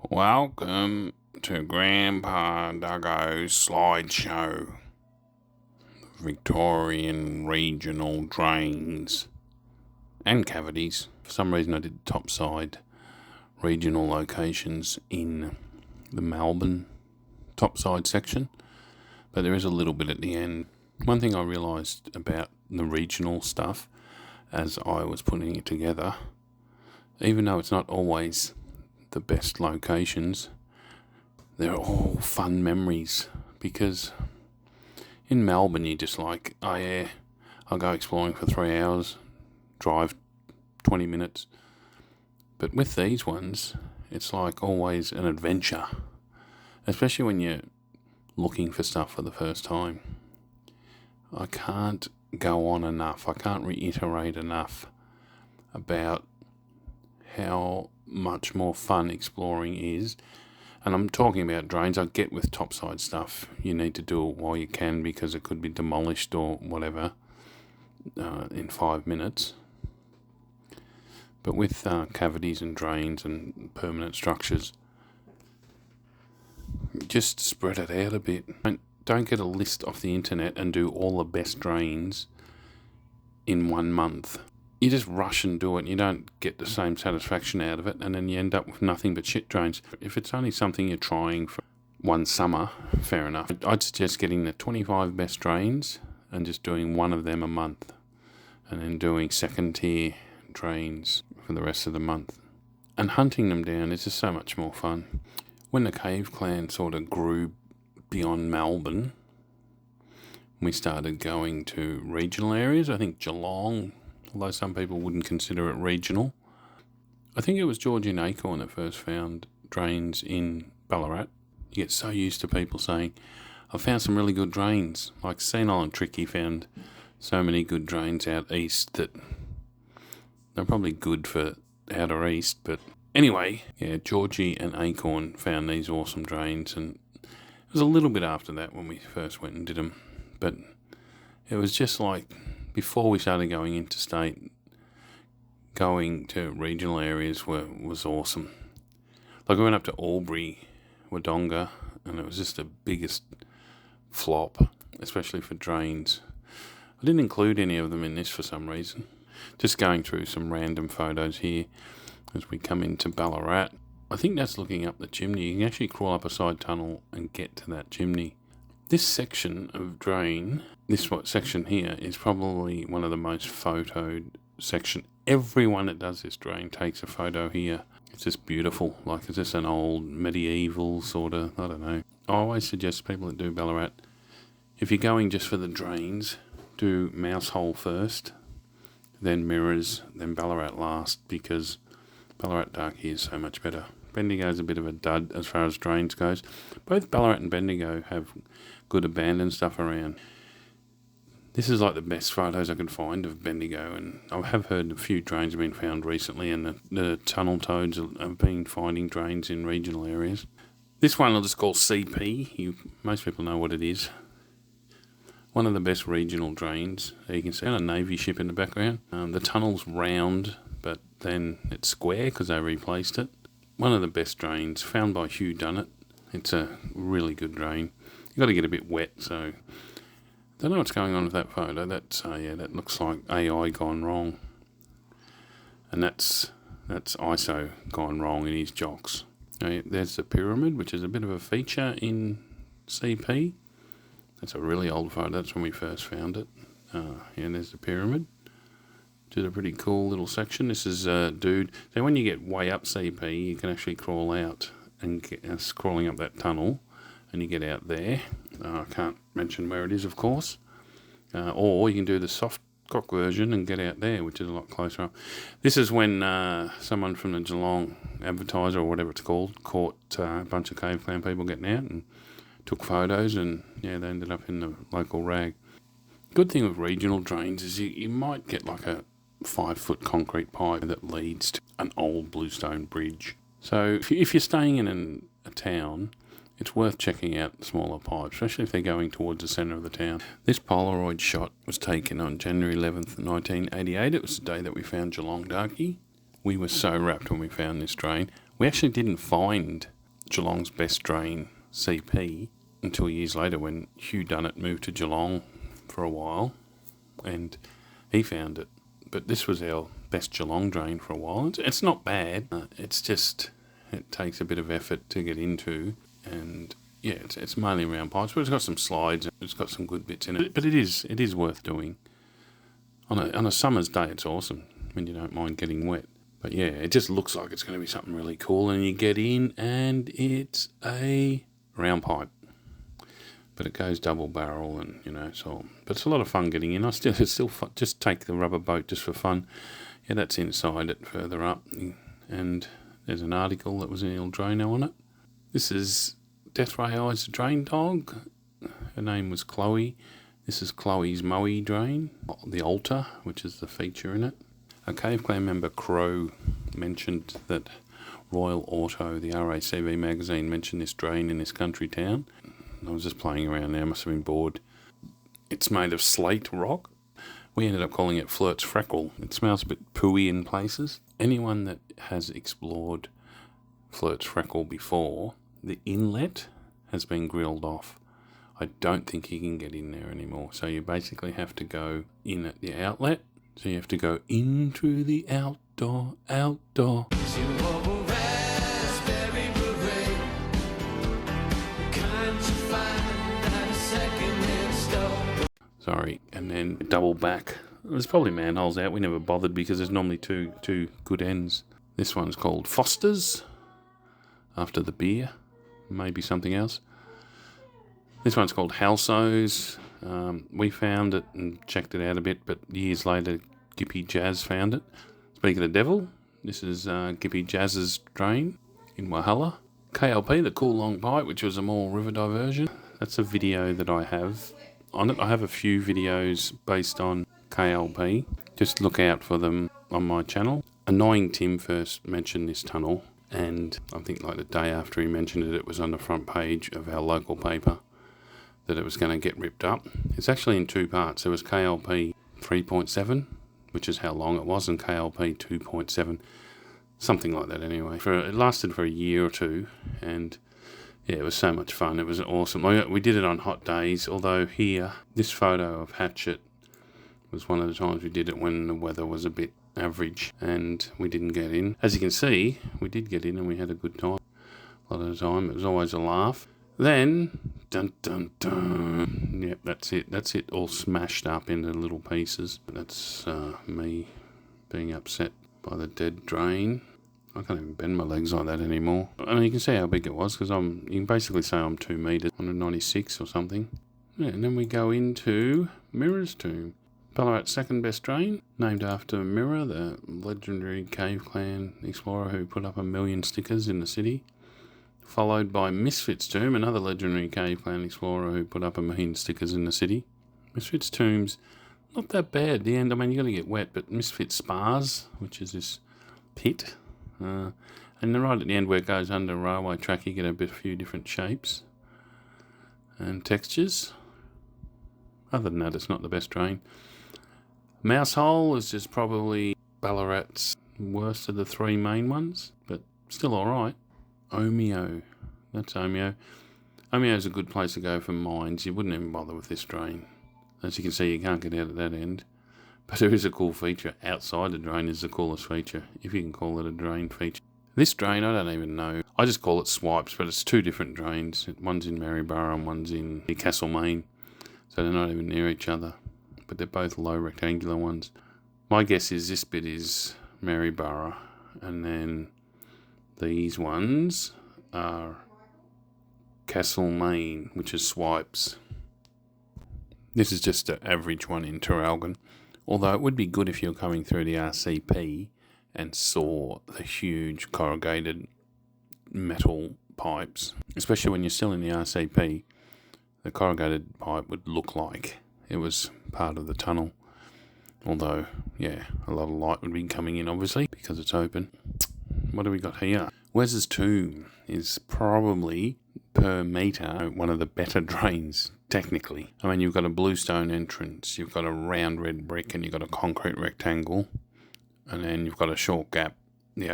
Welcome to Grandpa Dougo's slideshow. Victorian regional drains and cavities. For some reason I did topside regional locations in the Melbourne topside section, but there is a little bit at the end. One thing I realised about the regional stuff as I was putting it together, even though it's not always the best locations, they're all fun memories, because in Melbourne you just like, oh yeah, I'll go exploring for 3 hours, drive 20 minutes. But with these ones, it's like always an adventure, especially when you're looking for stuff for the first time. I can't go on enough, I can't reiterate enough about how much more fun exploring is. And I'm talking about drains. I get with topside stuff, you need to do it while you can, because it could be demolished or whatever in 5 minutes. But with cavities and drains and permanent structures, just spread it out a bit. Don't get a list off the internet and do all the best drains in 1 month. You just rush and do it and you don't get the same satisfaction out of it, and then you end up with nothing but shit drains. If it's only something you're trying for one summer, fair enough. I'd suggest getting the 25 best drains and just doing one of them a month, and then doing second tier drains for the rest of the month. And hunting them down is just so much more fun. When the cave clan sort of grew beyond Melbourne, we started going to regional areas. I think Geelong, although some people wouldn't consider it regional. I think it was Georgie and Acorn that first found drains in Ballarat. You get so used to people saying, I found some really good drains. Like Senile and Tricky found so many good drains out east that they're probably good for outer east. But anyway, yeah, Georgie and Acorn found these awesome drains, and it was a little bit after that when we first went and did them. But it was just like, before we started going interstate, going to regional areas was awesome. Like we went up to Albury, Wodonga, and it was just the biggest flop, especially for drains. I didn't include any of them in this for some reason. Just going through some random photos here as we come into Ballarat. I think that's looking up the chimney. You can actually crawl up a side tunnel and get to that chimney. This section of drain, section here, is probably one of the most photoed section. Everyone that does this drain takes a photo here. It's just beautiful. Like, it's just an old medieval sort of, I don't know. I always suggest people that do Ballarat, if you're going just for the drains, do Mouse Hole first, then Mirrors, then Ballarat last, because Ballarat Darky is so much better. Bendigo is a bit of a dud as far as drains goes. Both Ballarat and Bendigo have good abandoned stuff around. This is like the best photos I could find of Bendigo, and I have heard a few drains have been found recently, and the tunnel toads have been finding drains in regional areas. This one I'll just call CP. Most people know what it is. One of the best regional drains. You can see a Navy ship in the background. The tunnel's round, but then it's square because they replaced it. One of the best drains, found by Hugh Dunnett. It's a really good drain. You've got to get a bit wet, so I don't know what's going on with that photo. That looks like AI gone wrong. And that's ISO gone wrong in his jocks. There's the pyramid, which is a bit of a feature in CP. That's a really old photo. That's when we first found it. There's the pyramid. Did a pretty cool little section. This is dude. So when you get way up CP, you can actually crawl out and get crawling up that tunnel, and you get out there. I can't mention where it is, of course. Or you can do the soft cock version and get out there, which is a lot closer up. This is when someone from the Geelong Advertiser, or whatever it's called, caught a bunch of Cave Clan people getting out and took photos, and they ended up in the local rag. Good thing with regional drains is you might get like a 5-foot concrete pipe that leads to an old bluestone bridge. So if you're staying in a town, it's worth checking out the smaller pipes, especially if they're going towards the centre of the town. This Polaroid shot was taken on January 11th, 1988. It was the day that we found Geelong Darky. We were so rapt when we found this drain. We actually didn't find Geelong's best drain CP until years later when Hugh Dunnett moved to Geelong for a while and he found it. But this was our best Geelong drain for a while. It's not bad. It's just, it takes a bit of effort to get into. And yeah, it's mainly round pipes, but it's got some slides. It's got some good bits in it. But it is worth doing. On a summer's day, it's awesome when you don't mind getting wet. But yeah, it just looks like it's going to be something really cool. And you get in and it's a round pipe. But it goes double barrel and, so... But it's a lot of fun getting in. It's still fun. Just take the rubber boat just for fun. Yeah, that's inside it further up. And there's an article that was in Il Drano on it. This is Death Ray Eyes, the drain dog. Her name was Chloe. This is Chloe's Moe drain. The altar, which is the feature in it. A Cave Clan member, Crow, mentioned that Royal Auto, the RACV magazine, mentioned this drain in this country town. I was just playing around there, must have been bored. It's made of slate rock. We ended up calling it Flirt's Freckle. It smells a bit pooey in places. Anyone that has explored Flirt's Freckle before, the inlet has been grilled off. I don't think you can get in there anymore. So you basically have to go in at the outlet. So you have to go into the outdoor. Sorry, and then double back. There's probably manholes out. We never bothered because there's normally two good ends. This one's called Foster's, after the beer. Maybe something else. This one's called Halso's. We found it and checked it out a bit, but years later, Gippy Jazz found it. Speaking of the devil, this is Gippy Jazz's drain in Walhalla. KLP, the Cool Long Pipe, which was a more river diversion. That's a video that I have on it. I have a few videos based on KLP. Just look out for them on my channel. Annoying Tim first mentioned this tunnel, and I think like the day after he mentioned it, it was on the front page of our local paper that it was going to get ripped up. It's actually in two parts. There was KLP 3.7, which is how long it was, and KLP 2.7, something like that anyway. It lasted for a year or two, and yeah, it was so much fun. It was awesome. We did it on hot days, although here, this photo of Hatchet was one of the times we did it when the weather was a bit average and we didn't get in. As you can see, we did get in and we had a good time. A lot of the time, it was always a laugh. Then, dun dun dun. Yep, that's it. That's it all smashed up into little pieces. That's me being upset by the dead drain. I can't even bend my legs like that anymore. I mean, you can see how big it was because you can basically say I'm 2 metres, 196 or something. Yeah, and then we go into Mirror's tomb. Ballarat's second best drain, named after Mirror, the legendary Cave Clan explorer who put up 1 million stickers in the city. Followed by Misfits tomb, another legendary Cave Clan explorer who put up 1 million stickers in the city. Misfits tomb's not that bad. The end, I mean, you got to get wet, but Misfits Spars, which is this pit. And then right at the end where it goes under a railway track, you get a few different shapes and textures. Other than that, it's not the best drain. Mouse Hole is just probably Ballarat's worst of the 3 main ones, but still alright. Omeo. That's Omeo. Omeo's a good place to go for mines. You wouldn't even bother with this drain. As you can see, you can't get out at that end. But there is a cool feature. Outside the drain is the coolest feature, if you can call it a drain feature. This drain, I don't even know. I just call it swipes, but it's 2 different drains. One's in Maryborough and one's in Castlemaine. So they're not even near each other. But they're both low rectangular ones. My guess is this bit is Maryborough. And then these ones are Castlemaine, which is swipes. This is just an average one in Traralgon. Although it would be good if you're coming through the RCP and saw the huge corrugated metal pipes. Especially when you're still in the RCP, the corrugated pipe would look like it was part of the tunnel. Although, yeah, a lot of light would be coming in, obviously, because it's open. What do we got here? Wes's tomb is probably, per metre, one of the better drains, technically. I mean, you've got a bluestone entrance, you've got a round red brick, and you've got a concrete rectangle. And then you've got a short gap,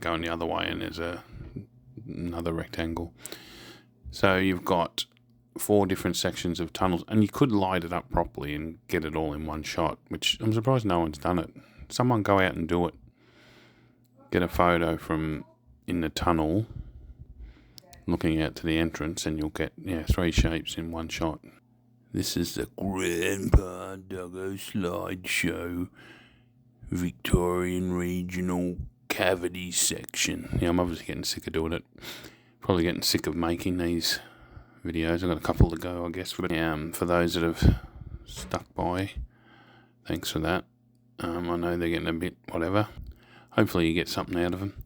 going the other way, and there's a another rectangle. So you've got 4 different sections of tunnels, and you could light it up properly and get it all in one shot, which I'm surprised no one's done it. Someone go out and do it. Get a photo from in the tunnel, looking out to the entrance, and you'll get 3 shapes in one shot. This is the Grandpa Dougo slideshow, Victorian Regional Cavities section. Yeah, I'm obviously getting sick of doing it. Probably getting sick of making these videos. I've got a couple to go, I guess. For those that have stuck by, thanks for that. I know they're getting a bit whatever. Hopefully you get something out of them.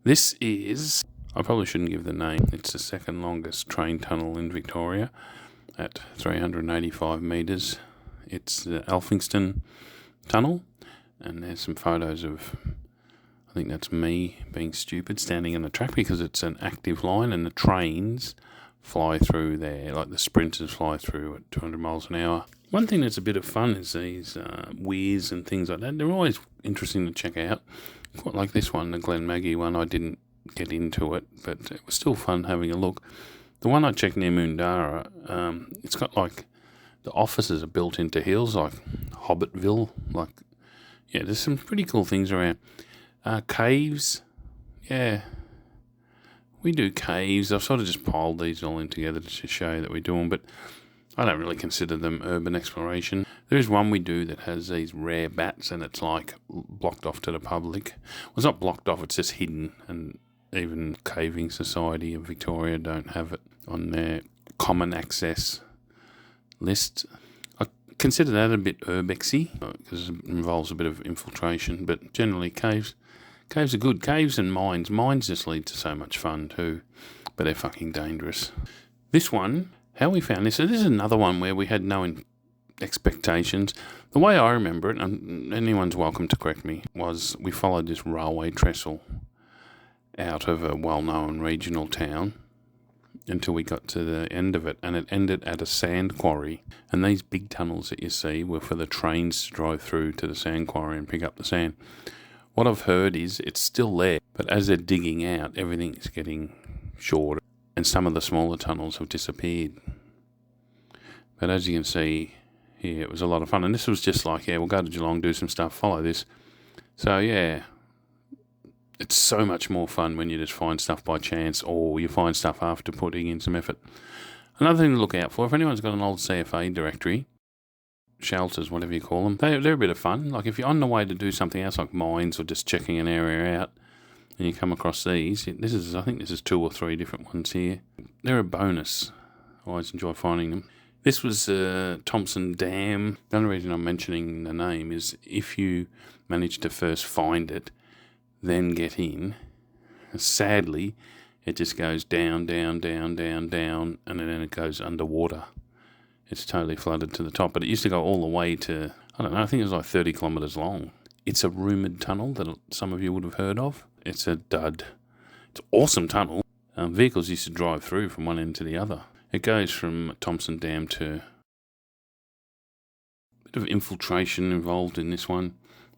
This is, I probably shouldn't give the name. It's the second longest train tunnel in Victoria at 385 metres. It's the Alphington Tunnel, and there's some photos of, I think that's me being stupid, standing on the track, because it's an active line and the trains fly through there, like the sprinters fly through at 200 miles an hour. One thing that's a bit of fun is these weirs and things like that. They're always interesting to check out. Quite like this one, the Glen Maggie one. I didn't get into it, but it was still fun having a look. The one I checked near Moondara, it's got like the offices are built into hills, like Hobbitville. There's some pretty cool things around. Caves, we do caves. I've sort of just piled these all in together to show that we do them, but I don't really consider them urban exploration. There is one we do that has these rare bats, and it's like blocked off to the public. Well, it's not blocked off, it's just hidden, and even Caving Society of Victoria don't have it on their common access list. I consider that a bit urbexy because it involves a bit of infiltration, but generally caves are good. Caves and mines. Mines just lead to so much fun too, but they're fucking dangerous. This one, how we found this, so this is another one where we had no expectations. The way I remember it, and anyone's welcome to correct me, was we followed this railway trestle out of a well-known regional town until we got to the end of it, and it ended at a sand quarry. And these big tunnels that you see were for the trains to drive through to the sand quarry and pick up the sand. What I've heard is it's still there, but as they're digging out, everything is getting shorter, and some of the smaller tunnels have disappeared. But as you can see here, it was a lot of fun, and this was just like, we'll go to Geelong, do some stuff, follow this. So it's so much more fun when you just find stuff by chance, or you find stuff after putting in some effort. Another thing to look out for, if anyone's got an old CFA directory, shelters, whatever you call them, they're a bit of fun. Like if you're on the way to do something else like mines or just checking an area out, and you come across these, I think this is 2 or 3 different ones here. They're a bonus. I always enjoy finding them. This was Thompson Dam. The only reason I'm mentioning the name is if you manage to first find it, then get in, sadly, it just goes down, down, down, down, down, and then it goes underwater. It's totally flooded to the top, but it used to go all the way to, I don't know, I think it was like 30 kilometres long. It's a rumoured tunnel that some of you would have heard of. It's a dud. It's an awesome tunnel. Vehicles used to drive through from one end to the other. It goes from Thompson Dam to a bit of infiltration involved in this one.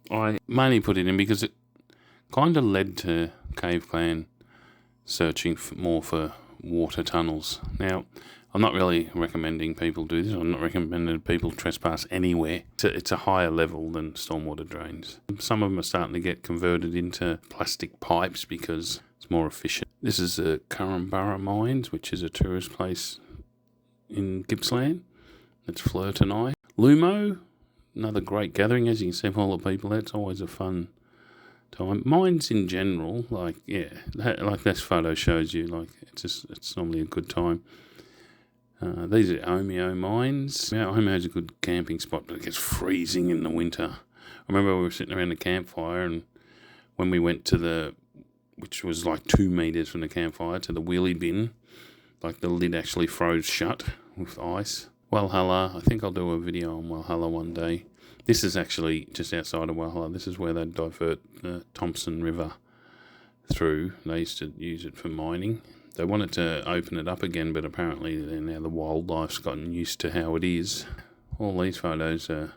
I mainly put it in because it kind of led to Cave Clan searching more for water tunnels. Now, I'm not really recommending people do this. I'm not recommending people trespass anywhere. It's a higher level than stormwater drains. Some of them are starting to get converted into plastic pipes because it's more efficient. This is the Currumbara Mines, which is a tourist place in Gippsland. It's Fleur tonight. Lumo, another great gathering. As you can see from all the people there, it's always a fun time. Mines in general, like this photo shows you, it's normally a good time. These are Omeo mines. Omeo is a good camping spot, but it gets freezing in the winter. I remember we were sitting around the campfire, and when we went to which was like 2 metres from the campfire, to the wheelie bin, like the lid actually froze shut with ice. Walhalla, I think I'll do a video on Walhalla one day. This is actually just outside of Walhalla. This is where they divert the Thompson River through. They used to use it for mining. They wanted to open it up again, but apparently now the wildlife's gotten used to how it is. All these photos are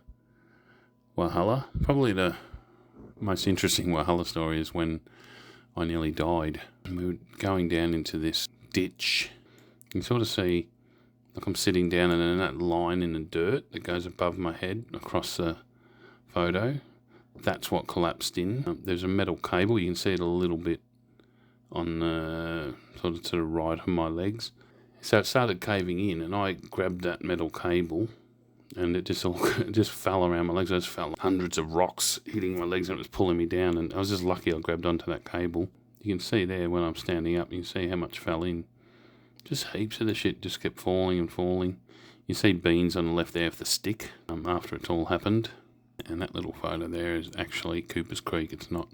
Walhalla. Probably the most interesting Walhalla story is when I nearly died. And we were going down into this ditch. You can sort of see, like I'm sitting down and then that line in the dirt that goes above my head across the photo, that's what collapsed in. There's a metal cable. You can see it a little bit on the sort of to the right of my legs. So it started caving in, and I grabbed that metal cable, and it just fell around my legs. I just felt hundreds of rocks hitting my legs, and it was pulling me down. And I was just lucky I grabbed onto that cable. You can see there when I'm standing up, you can see how much fell in. Just heaps of the shit just kept falling and falling. You see beans on the left there of the stick after it's all happened. And that little photo there is actually Cooper's Creek. It's not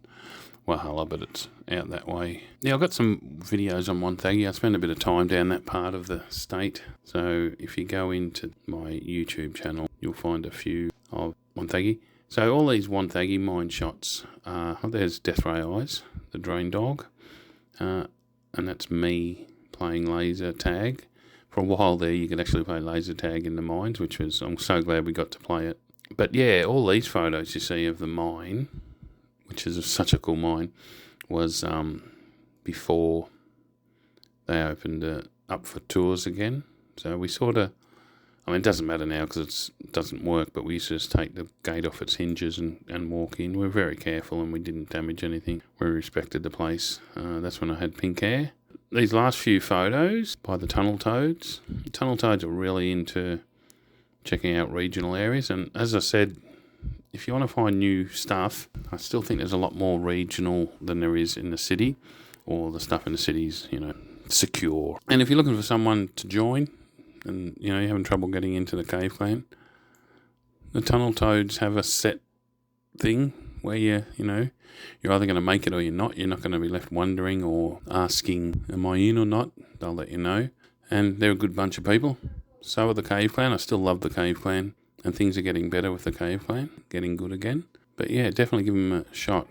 Wahala, but it's out that way. Yeah, I've got some videos on Wonthaggi. I spent a bit of time down that part of the state. So if you go into my YouTube channel, you'll find a few of Wonthaggi. So all these Wonthaggi mine shots, there's Death Ray Eyes, the drone dog, and that's me playing laser tag. For a while there, you could actually play laser tag in the mines, I'm so glad we got to play it. But yeah, all these photos you see of the mine, which is such a cool mine, was before they opened up for tours again. So we sort of, it doesn't matter now because it doesn't work, but we used to just take the gate off its hinges and walk in. We were very careful and we didn't damage anything. We respected the place. That's when I had pink hair. These last few photos by the tunnel toads. The tunnel toads are really into checking out regional areas, and as I said, if you want to find new stuff, I still think there's a lot more regional than there is in the city, or the stuff in the city's, secure. And if you're looking for someone to join, and you're having trouble getting into the cave clan, the tunnel toads have a set thing where you're either going to make it or you're not. You're not going to be left wondering or asking, am I in or not? They'll let you know. And they're a good bunch of people. So are the Cave Clan. I still love the Cave Clan, and things are getting better with the Cave Clan, getting good again. But yeah, definitely give them a shot.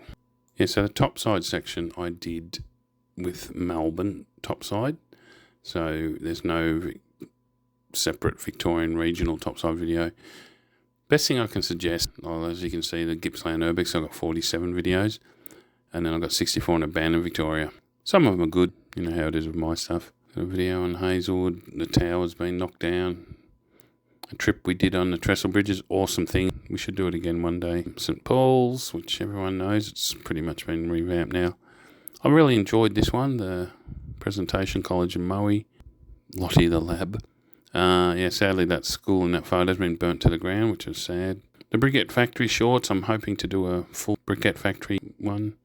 Yeah, so the topside section I did with Melbourne topside. So there's no separate Victorian regional topside video. Best thing I can suggest, as you can see, the Gippsland Urbex, I've got 47 videos, and then I've got 64 on Abandoned Victoria. Some of them are good, you know how it is with my stuff. A video on Hazelwood, the tower's been knocked down. A trip we did on the Trestle Bridges, awesome thing. We should do it again one day. St Paul's, which everyone knows, it's pretty much been revamped now. I really enjoyed this one, the Presentation College in Moe, Lottie the Lab. Sadly that school in that photo has been burnt to the ground, which is sad. The Briquette Factory shorts, I'm hoping to do a full Briquette Factory one.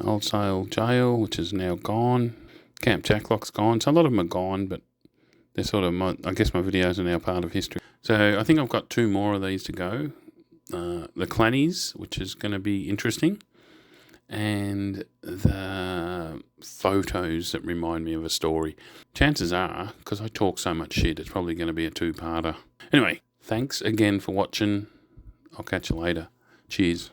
Old Sale Jail, which is now gone. Camp Jacklock's gone. So a lot of them are gone, but they're sort of I guess my videos are now part of history. So I think I've got 2 more of these to go. The Classiers, which is going to be interesting, and the photos that remind me of a story. Chances are, because I talk so much shit, it's probably going to be a 2-parter. Anyway, thanks again for watching. I'll catch you later. Cheers.